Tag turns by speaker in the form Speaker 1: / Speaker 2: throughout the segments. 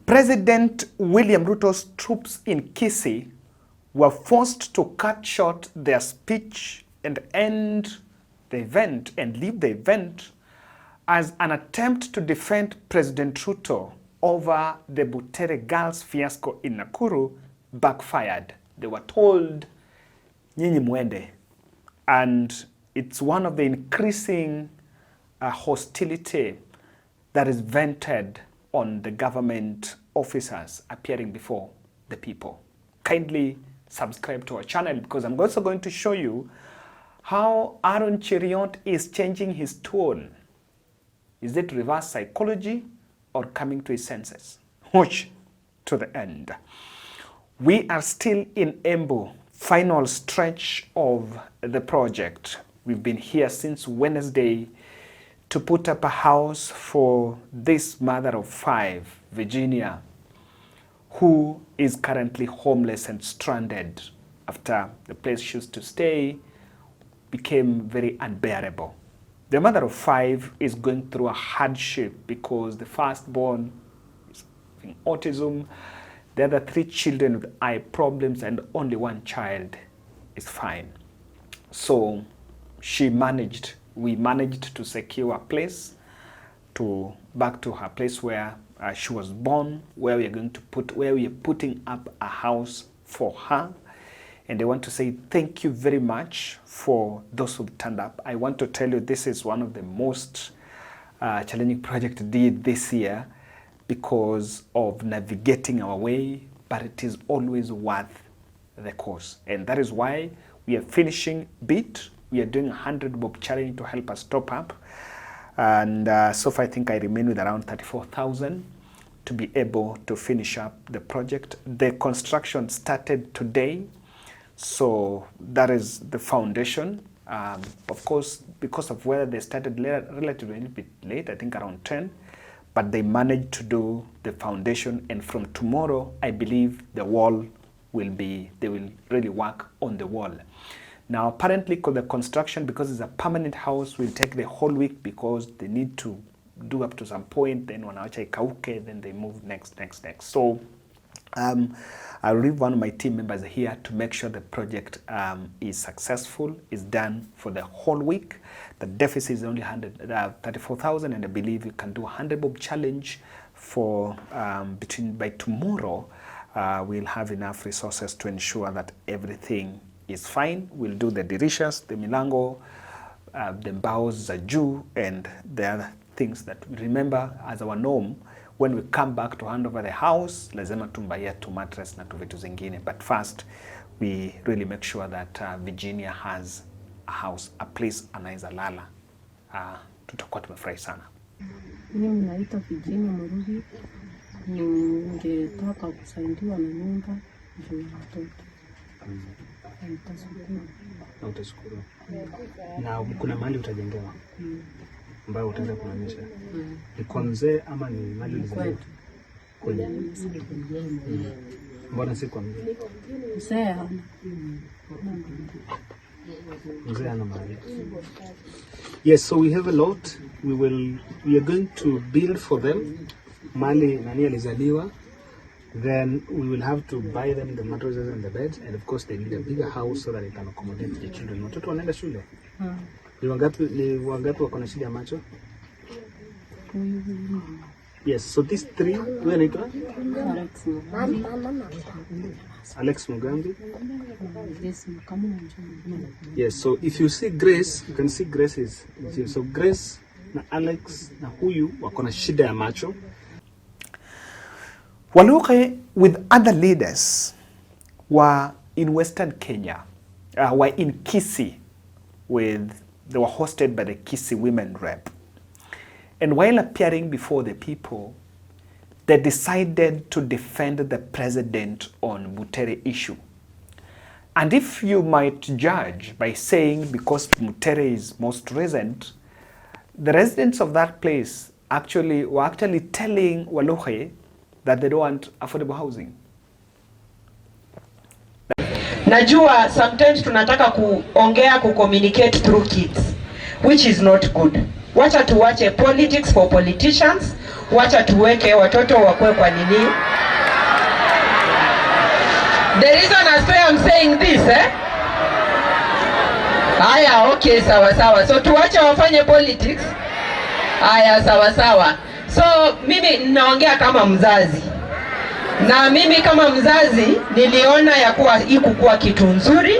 Speaker 1: President William Ruto's troops in Kisii were forced to cut short their speech and end the event and leave the event as an attempt to defend President Ruto over the BUTERE girls fiasco in Nakuru backfired. They were told, nyinyi muende. And it's one of the increasing hostility that is vented on the government officers appearing before the people. Kindly subscribe to our channel because I'm also going to show you how Aaron Cheruyiot is changing his tone. Is it reverse psychology or coming to his senses? Watch to the end. We are still in Embu, final stretch of the project. We've been here since Wednesday to put up a house for this mother of 5, Virginia, who is currently homeless and stranded after the place she used to stay became very unbearable. The mother of 5 is going through a hardship because the firstborn is having autism, the other 3 children with eye problems, and only 1 child is fine. So we managed to secure a place back to her place where she was born, where we are putting up a house for her. And I want to say thank you very much for those who turned up. I want to tell you this is one of the most challenging projects I did this year because of navigating our way, but it is always worth the cost. And that is why we are finishing BIT. We are doing a 100 bob challenge to help us top up. And so far I think I remain with around 34,000 to be able to finish up the project. The construction started today. So that is the foundation. Of course, because of whether they started relatively a little bit late, I think around 10, but they managed to do the foundation. And from tomorrow, I believe the wall they will really work on the wall. Now, apparently, the construction, because it's a permanent house, will take the whole week because they need to do up to some point. Then when I kauke, then they move next. So I'll leave one of my team members here to make sure the project is successful, is done for the whole week. The deficit is only 34,000, and I believe we can do a 100 bob challenge for by tomorrow. We'll have enough resources to ensure that everything is fine. We'll do the dirishas, the milango, the mbaos za juu, and the other things that we remember as our norm. When we come back to hand over the house, lazima tumbaia tu mattress na tu vitu zingine. But first, we really make sure that Virginia has a house, a place anaweza lala. Tutakuwa tumefurahi sana.
Speaker 2: Mimi naitwa Virginia Murugi. Ningetaka kusaidiwa na nyumba juu ya mtoto.
Speaker 3: Na utashukuru. Na kuna mahali utajengewa ambayo utaanza kuhamisha. Ni kwa mzee ama ni mahali ulizaliwa? Kwenye. Mbona si kwa mzee? Mzee ana mahali. Yes, so we have a lot. We are going to build for them. Mahali nani alizaliwa. Then we will have to buy them the mattresses and the beds, and of course they need a bigger house so that they can accommodate the children. Watoto wanaenda shule? Ni wangapi wako na shida ya macho? Yes, so these 3, wewe anaitwa? Alex Mugambi. Yes, so if you see Grace, you can see Grace is here. So Grace na Alex na huyu wako na shida ya macho.
Speaker 1: Waluke with other leaders were in Western Kenya, were in Kisii they were hosted by the Kisii women rep. And while appearing before the people, they decided to defend the president on BUTERE issue. And if you might judge by saying because BUTERE is most recent, the residents of that place were actually telling Waluke that they don't want affordable housing.
Speaker 4: Najua sometimes tunataka kuongea, communicate through kids, which is not good. Wacha tuwache politics for politicians. Wacha tuweke watoto wakwe kwa nini. The reason as why I'm saying this, Aya, okay, sawa sawa. So tuwache wafanye politics. Aya, sawa sawa. So mimi naongea kama mzazi. Na mimi kama mzazi niliona ya kuwa ikukuwa kitu nzuri,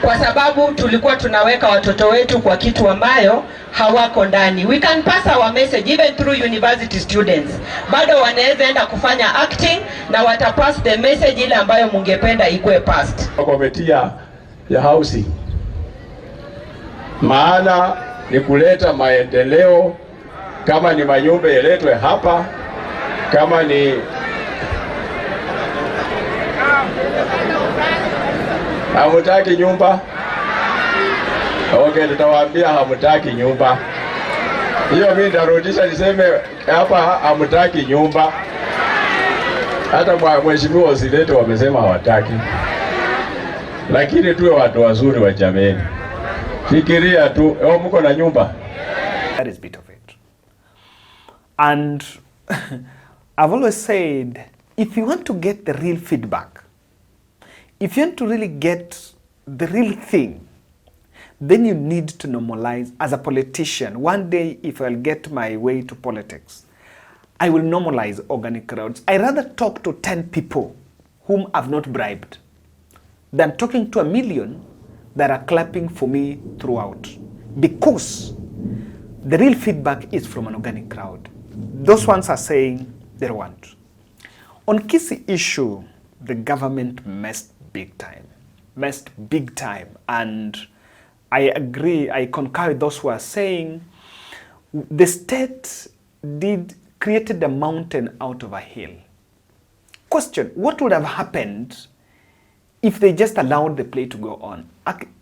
Speaker 4: kwa sababu tulikuwa tunaweka watoto wetu kwa kitu ambayo hawako ndani. We can pass our message even through university students. Bado wanaweza enda kufanya acting na watapass the message ile ambayo mungependa ikuwe passed.
Speaker 5: Komitia ya housing, maana ni kuleta maendeleo. Kama ni manyumba yaletwe hapa, kama ni hamutaki nyumba, okay, tutawaambia hamutaki nyumba. Hiyo mimi nitarudisha niseme hapa hamutaki nyumba. Hata mheshimiwa usilete wamesema hawataki. Lakini tuwe watu wazuri wa jamii. Fikiria tu, mko na nyumba.
Speaker 1: That is bit of it. And I've always said, if you want to get the real feedback, if you want to really get the real thing, then you need to normalize as a politician. One day, if I'll get my way to politics, I will normalize organic crowds. I rather talk to 10 people whom I've not bribed than talking to 1 million that are clapping for me throughout. Because the real feedback is from an organic crowd. Those ones are saying they don't want. On Kisii issue, the government messed big time. Messed big time. And I agree, I concur with those who are saying the state created a mountain out of a hill. Question, what would have happened if they just allowed the play to go on?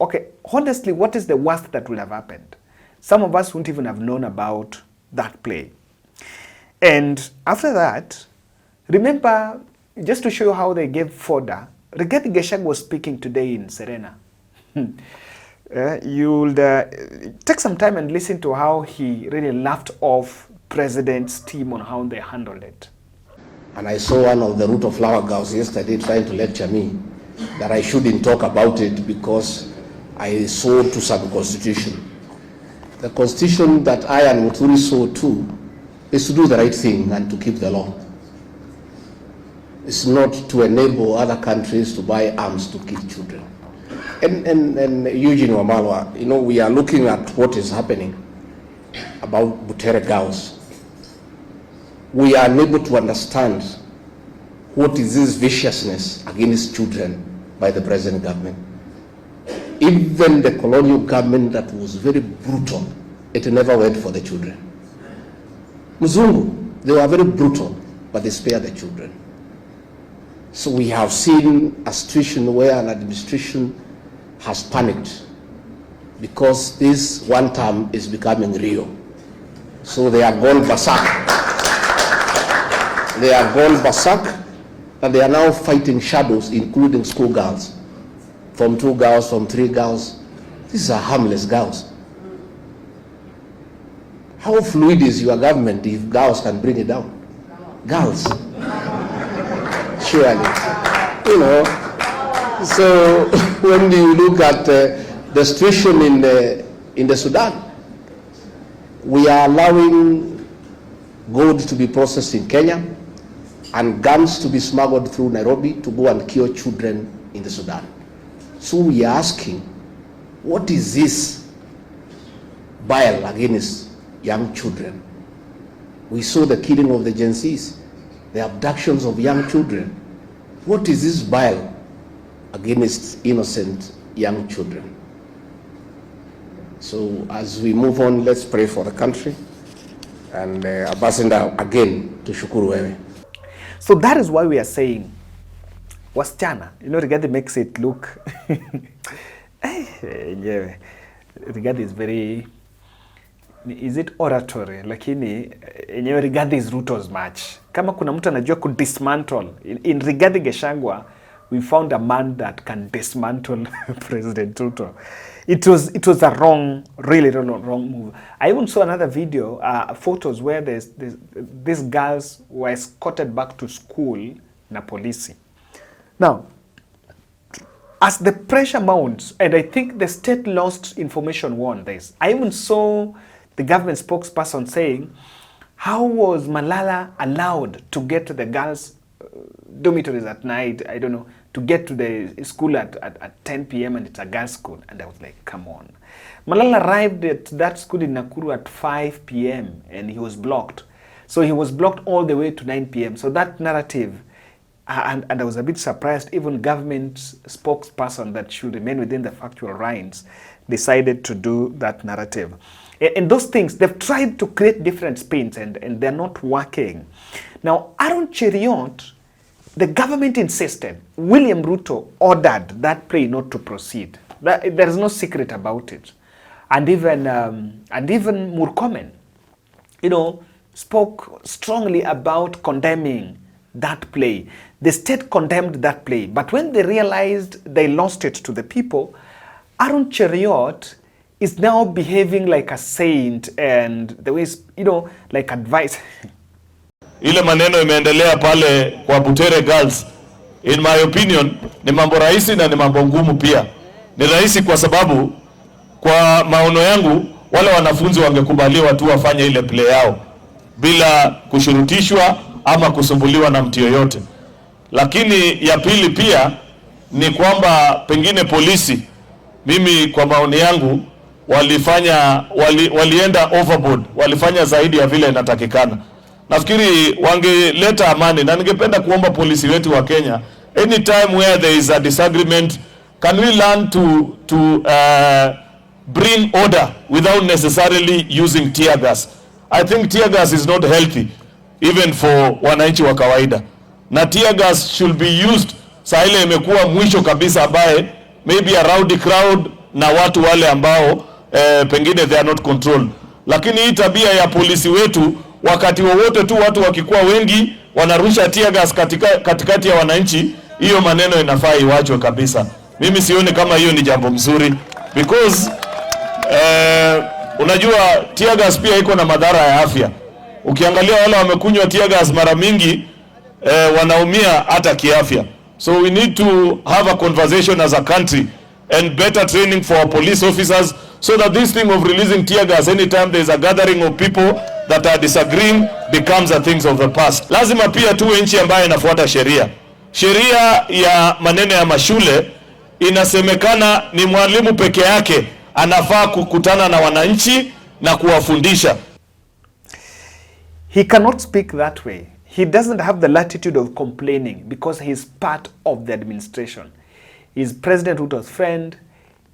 Speaker 1: Okay, honestly, what is the worst that would have happened? Some of us wouldn't even have known about that play. And after that, remember, just to show you how they gave fodder, Rigathi Gachagua was speaking today in Serena. You'll take some time and listen to how he really laughed off President's team on how they handled it.
Speaker 6: And I saw one of the Ruto flower girls yesterday trying to lecture me that I shouldn't talk about it because I saw to some constitution. The constitution that I and Muturi saw to is to do the right thing and to keep the law. It's not to enable other countries to buy arms to kill children. And Eugene Wamalwa, you know, we are looking at what is happening about BUTERE girls. We are unable to understand what is this viciousness against children by the present government. Even the colonial government that was very brutal, it never went for the children. Mzungu, they were very brutal, but they spared the children. So we have seen a situation where an administration has panicked because this one term is becoming real. So they are gone berserk. They are gone berserk, and they are now fighting shadows, including schoolgirls. From 2 girls, from 3 girls. These are harmless girls. How fluid is your government if girls can bring it down? Girls. Surely. You know, so when you look at the situation in the Sudan, we are allowing gold to be processed in Kenya and guns to be smuggled through Nairobi to go and kill children in the Sudan. So we are asking, what is this bile against young children? We saw the killing of the Gen Zs, the abductions of young children. What is this bile against innocent young children? So as we move on, let's pray for the country. And Ambassador, again, tushukuru wewe.
Speaker 1: So that is why we are saying, wasichana, you know, Rigathi makes it look, Rigathi is very, is it oratory? Lakini, Rigathi is Ruto's match. Kama kuna mtu anajua dismantle, in Rigathi Gachagua, we found a man that can dismantle President Ruto. It was a wrong, really wrong move. I even saw another video, photos where these girls were escorted back to school na polisi. Now, as the pressure mounts, and I think the state lost information on this, I even saw the government spokesperson saying, how was Malala allowed to get to the girls' dormitories at night, I don't know, to get to the school at 10 p.m. and it's a girls' school? And I was like, come on. Malala arrived at that school in Nakuru at 5 p.m. and he was blocked. So he was blocked all the way to 9 p.m. So that narrative, and I was a bit surprised, even government spokesperson that should remain within the factual lines decided to do that narrative. And those things, they've tried to create different spins and they're not working. Now, Aaron Cheruiyot, the government insisted, William Ruto ordered that play not to proceed. There is no secret about it. And even Murkomen, spoke strongly about condemning that play. The state condemned that play. But when they realized they lost it to the people, Aaron Cheruiyot is now behaving like a saint and the way, like advice.
Speaker 7: Ile maneno imeendelea pale kwa BUTERE girls, in my opinion, ni mambo rahisi na ni mambo ngumu pia. Ni rahisi kwa sababu kwa maono yangu wale wanafunzi wangekubaliwa tu wafanye ile play yao bila kushurutishwa ama kusumbuliwa na mtu yoyote. Lakini ya pili pia ni kwamba pengine polisi, mimi kwa maoni yangu walienda overboard, walifanya zaidi ya vile inatakikana. Nafikiri wangeleta amani, na ningependa kuomba polisi wetu wa Kenya, anytime where there is a disagreement, can we learn to bring order without necessarily using tear gas. I think tear gas is not healthy even for wananchi wa kawaida, na tear gas should be used saa ile imekuwa mwisho kabisa, ambaye maybe a rowdy crowd na watu wale ambao pengine they are not controlled. Lakini hii tabia ya polisi wetu, wakati wowote tu watu wakikuwa wengi wanarusha tear gas katikati ya wananchi, hiyo maneno inafaa iwachwe kabisa. Mimi sioni kama hiyo ni jambo mzuri, because unajua tear gas pia iko na madhara ya afya. Ukiangalia wale wamekunywa tear gas mara mingi wanaumia hata kiafya. So we need to have a conversation as a country and better training for our police officers, so that this thing of releasing tear gas anytime there is a gathering of people that are disagreeing becomes a thing of the past. Lazima pia tuwe nchi ambayo inafuata sheria. Sheria ya maneno ya mashule inasemekana ni mwalimu peke yake anafaa kukutana na wananchi na kuwafundisha.
Speaker 1: He cannot speak that way. He doesn't have the latitude of complaining because he's part of the administration. He's President Ruto's friend.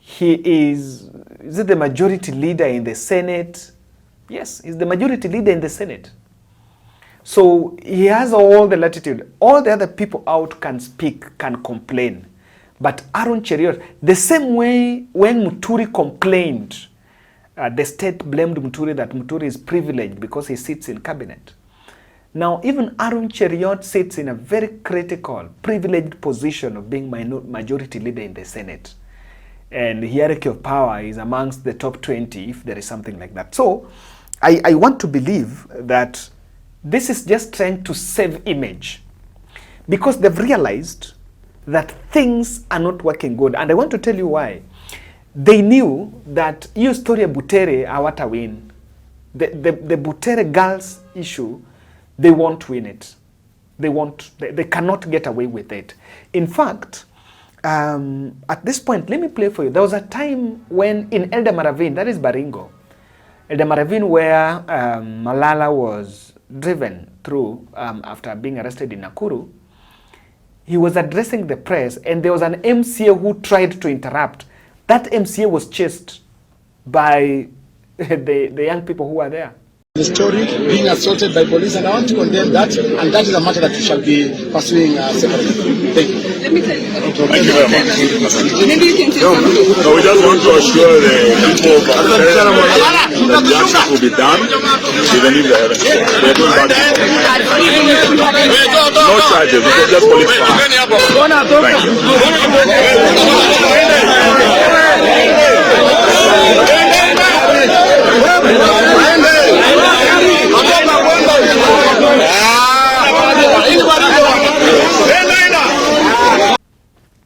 Speaker 1: He is it the majority leader in the Senate? Yes, he's the majority leader in the Senate. So he has all the latitude. All the other people out can speak, can complain. But Aaron Cheruiyot, the same way when Muturi complained, the state blamed Muturi that Muturi is privileged because he sits in cabinet. Now, even Aaron Cheruiyot sits in a very critical, privileged position of being majority leader in the Senate. And hierarchy of power is amongst the top 20, if there is something like that. So, I want to believe that this is just trying to save image, because they've realized that things are not working good. And I want to tell you why. They knew that hiyo story ya BUTERE hawata win. The BUTERE girls issue, they won't win it. They cannot get away with it. In fact, at this point, let me play for you. There was a time when in Elda Maravin, that is Baringo, Elda Maravin, where Malala was driven through after being arrested in Nakuru. He was addressing the press, and there was an MCA who tried to interrupt. That MCA was chased by the young people who were there.
Speaker 8: The story being assaulted by police, and I want to condemn that, and that is a matter that we shall be pursuing separately. Thank you.
Speaker 9: Let me tell you.
Speaker 5: Thank you very much.
Speaker 9: Maybe you can say something.
Speaker 5: No, we just want to assure the people of that justice will be done, even if they are doing bad things. No charges, we can just police fire. Thank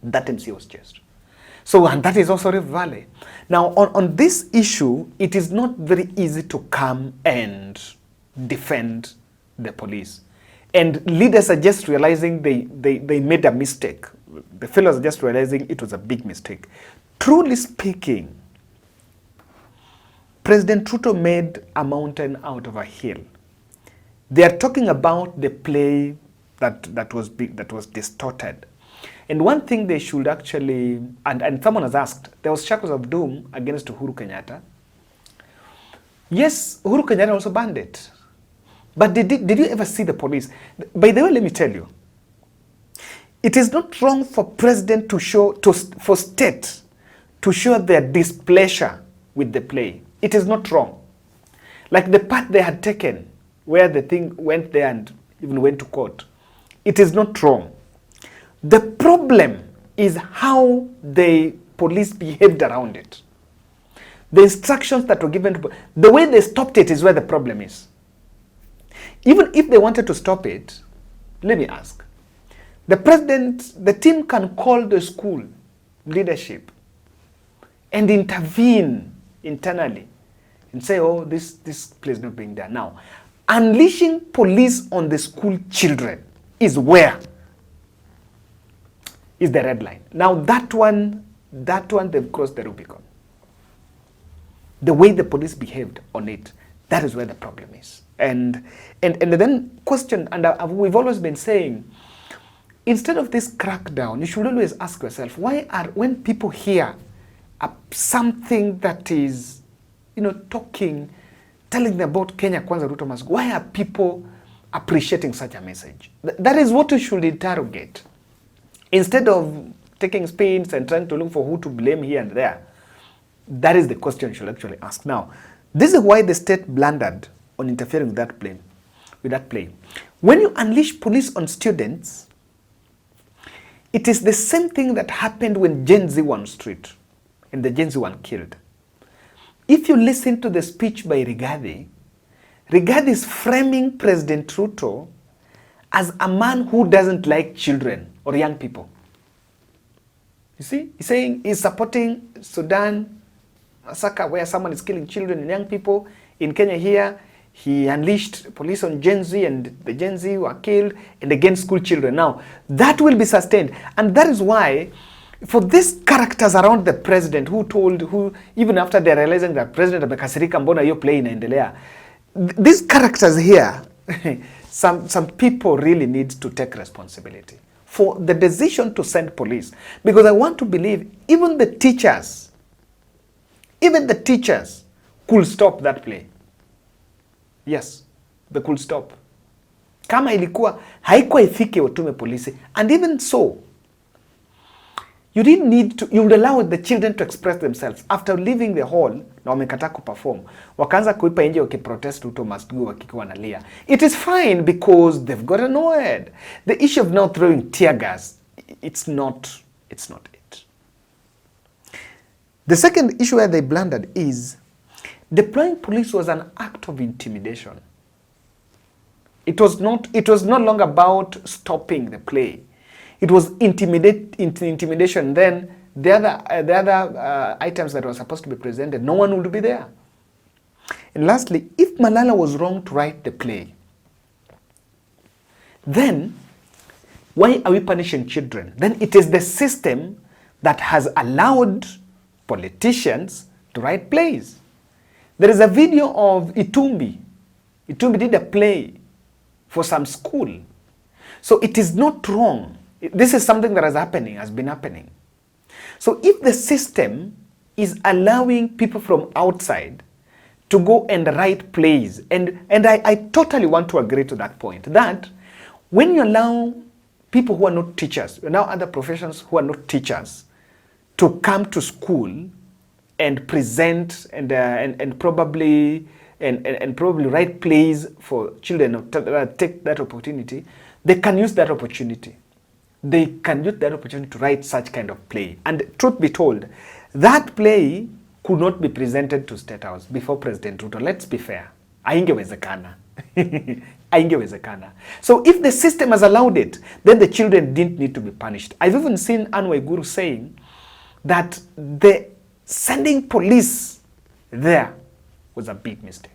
Speaker 1: That MC was chased. So, and that is also Rift Valley. Now, on this issue, it is not very easy to come and defend the police. And leaders are just realizing they made a mistake. The fellows are just realizing it was a big mistake. Truly speaking, President Ruto made a mountain out of a hill. They are talking about the play that was distorted. And one thing they should actually, and someone has asked, there was shackles of doom against Uhuru Kenyatta. Yes, Uhuru Kenyatta also banned it. But did you ever see the police? By the way, let me tell you, it is not wrong for president to show, for state to show their displeasure with the play. It is not wrong. Like the part they had taken, where the thing went there and even went to court. It is not wrong. The problem is how the police behaved around it. The instructions that were given to, the way they stopped it is where the problem is. Even if they wanted to stop it, let me ask, the president, the team can call the school leadership and intervene internally and say, oh, this place is not being done. Now, unleashing police on the school children is where is the red line. Now that one they've crossed the Rubicon. The way the police behaved on it, that is where the problem is. And then question, and we've always been saying, instead of this crackdown, you should always ask yourself, when people hear something that is, talking, telling them about Kenya Kwanza, Ruto must go, why are people appreciating such a message? That is what you should interrogate. Instead of taking spins and trying to look for who to blame here and there, that is the question you should actually ask. Now, this is why the state blundered on interfering with that play. When you unleash police on students, it is the same thing that happened when Gen Z were on street and the Gen Z were killed. If you listen to the speech by Rigathi is framing President Ruto as a man who doesn't like children or young people. You see, he's saying he's supporting Sudan massacre where someone is killing children and young people. In Kenya here, he unleashed police on Gen Z and the Gen Z were killed and against school children. Now, that will be sustained. And that is why, for these characters around the president who even after they're realizing that President amekasirika mbona hiyo play inaendelea, these characters here, some people really need to take responsibility for the decision to send police. Because I want to believe even the teachers could stop that play. Yes, they could stop. Kama ilikuwa, haikuwa ifike watume polisi. And even so, you didn't need to, you would allow the children to express themselves. After leaving the hall, na wamekataa kuperform, wakaanza kuipa nje wakiprotest Ruto must go wakiwa wanalia. It is fine because they've got annoyed. The issue of now throwing tear gas, it's not it. The second issue where they blundered is deploying police was an act of intimidation. It was no longer about stopping the play. It was intimidation. Then the other items that were supposed to be presented, no one would be there. And lastly, if Malala was wrong to write the play, then why are we punishing children? Then it is the system that has allowed politicians to write plays. There is a video of Itumbi. Itumbi did a play for some school. So it is not wrong. This is something that has been happening. So if the system is allowing people from outside to go and write plays. And I totally want to agree to that point, that when you allow people who are not teachers, now other professions who are not teachers, to come to school and present and probably write plays for children, take that opportunity, they can use that opportunity. They can use that opportunity to write such kind of play. And truth be told, that play could not be presented to State House before President Ruto. Let's be fair. Haingewezekana. Haingewezekana. So if the system has allowed it, then the children didn't need to be punished. I've even seen Anne Waiguru saying that the sending police there was a big mistake.